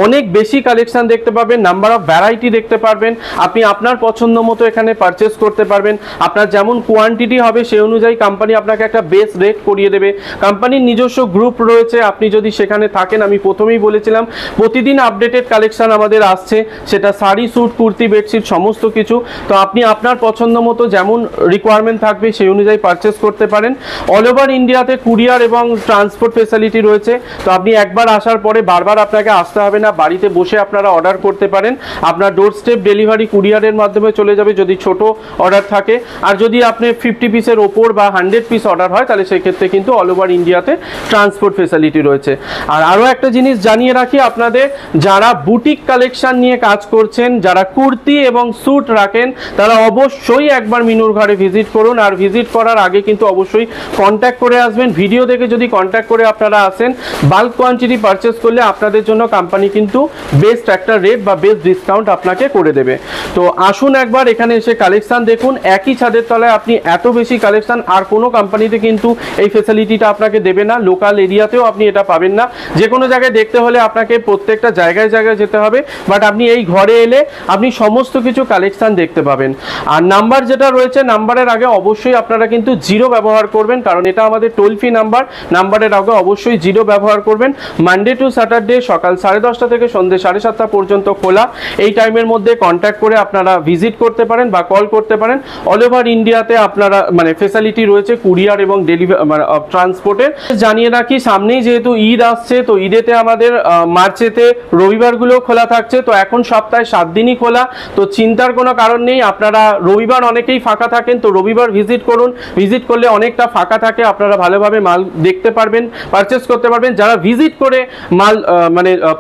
অনেক বেশি কালেকশন দেখতে পাবেন, নাম্বার অফ ভ্যারাইটি দেখতে পারবেন, আপনি আপনার পছন্দ মতো এখানে পারচেস করতে পারবেন। আপনার যেমন কোয়ান্টিটি হবে সেই অনুযায়ী কোম্পানি আপনাকে একটা বেস রেট করিয়ে দেবে। কোম্পানির নিজস্ব গ্রুপ রয়েছে, আপনি যদি সেখানে থাকেন, আমি প্রথমেই বলেছিলাম প্রতিদিন আপডেটেড কালেকশন আমাদের আসছে, সেটা শাড়ি, স্যুট, কুর্তি, বেডশিট সমস্ত কিছু। তো আপনি আপনার পছন্দ মতো যেমন রিকোয়ারমেন্ট থাকবে সেই অনুযায়ী পারচেস করতে পারেন। অল ওভার ইন্ডিয়াতে কুরিয়ার এবং ট্রান্সপোর্ট ফেসিলিটি রয়েছে, তো আপনি একবার আসার পরে বারবার আপনাকে আসতে হবে না, বাড়িতে বসে আপনারা অর্ডার করতে পারেন। আপনার ডোর স্টেপ ডেলিভারি কুরিয়ারের মাধ্যমে চলে যাবে যদি ছোট অর্ডার থাকে, আর যদি আপনি 50 পিসের ওপর বা 100 পিস অর্ডার হয় তাহলে সেক্ষেত্রে কিন্তু অল ওভার ইন্ডিয়াতে ট্রান্সপোর্ট ফেসিলিটি রয়েছে। আর আরও একটা জিনিস জানিয়ে রাখি আপনাদের, যারা বুটিক কালেকশন নিয়ে কাজ করছেন, যারা কুর্তি এবং স্যুট রাখেন, তারা অবশ্যই একবার মিনুর ঘরে ভিজিট করুন। আর ভিজিট করার আগে কিন্তু অবশ্যই কন্ট্যাক্ট করে আসবেন। ভিডিও দেখে যদি কন্ট্যাক্ট করে আপনারা আসেন, বাল্ক কোয়ান্টিটি পারচেস করলে আপনাদের জন্য কোম্পানি কিন্তু বেস্ট একটা রেট বা বেস্ট ডিসকাউন্ট আপনাকে করে দেবে। তো আসুন একবার এখানে এসে কালেকশন দেখুন। একই ছাদের তলায় আপনি এত বেশি কালেকশন আর কোনো কোম্পানিতে কিন্তু এই ফেসিলিটিটা আপনাকে দেবে না, লোকাল এরিয়াতেও আপনি এটা পাবেন না। যে কোনো জায়গায় দেখতে হলে আপনাকে প্রত্যেকটা জায়গায় জায়গায় যেতে হবে, বাট আপনি এই ঘরে এলে আপনি সমস্ত কিছু কালেকশন দেখতে পাবেন। আর নাম্বার যেটা রয়েছে, নাম্বারের আগে অবশ্যই আপনারা কিন্তু 0 ব্যবহার করবেন, কারণ এটা আমাদের টোল ফ্রি নাম্বার। নাম্বারের আগে অবশ্যই 0 ব্যবহার করবেন। মানডে টু স্যাটারডে সকাল 10:30 থেকে সন্ধ্যে 7:30 পর্যন্ত খোলা। এই টাইমের মধ্যে কন্ট্যাক্ট করে আপনারা ভিজিট করতে পারেন বা কল করতে পারেন। অল ওভার ইন্ডিয়াতে আপনারা মানে ফেসিলিটি রয়েছে কুরিয়ার এবং ডেলিভারি ট্রান্সপোর্টের। জানিয়ে রাখি, সামনেই যেহেতু ঈদ আসছে, তো ঈদেতে আমাদের মার্চেতে রবিবারগুলো খোলা থাকছে। তো এখন সপ্তাহে 7 দিনই খোলা, তো চিন্তার কোনো কারণ নেই। আপনারা রবিবার অনেকেই ফাঁকা থাকেন, তো রবিবার ভিজিট করুন। ভিজিট করলে অনেকটা ফাঁকা থাকে, আপনারা ভালোভাবে মাল দেখতে পারবেন, পারচেস করতে পারবেন। যারা ভিজিট করে মাল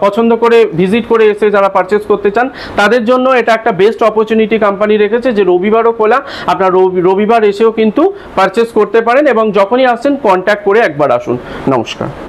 পছন্দ করে ভিজিট করে এসে যারা পারচেস করতে চান, তাদের জন্য এটা একটা বেস্ট অপরচুনিটি কোম্পানি রেখেছে যে রবিবারও খোলা। আপনার রবিবার এসেও কিন্তু পারচেস করতে পারেন, এবং যখনই আসছেন কন্ট্যাক্ট করে একবার আসুন। নমস্কার।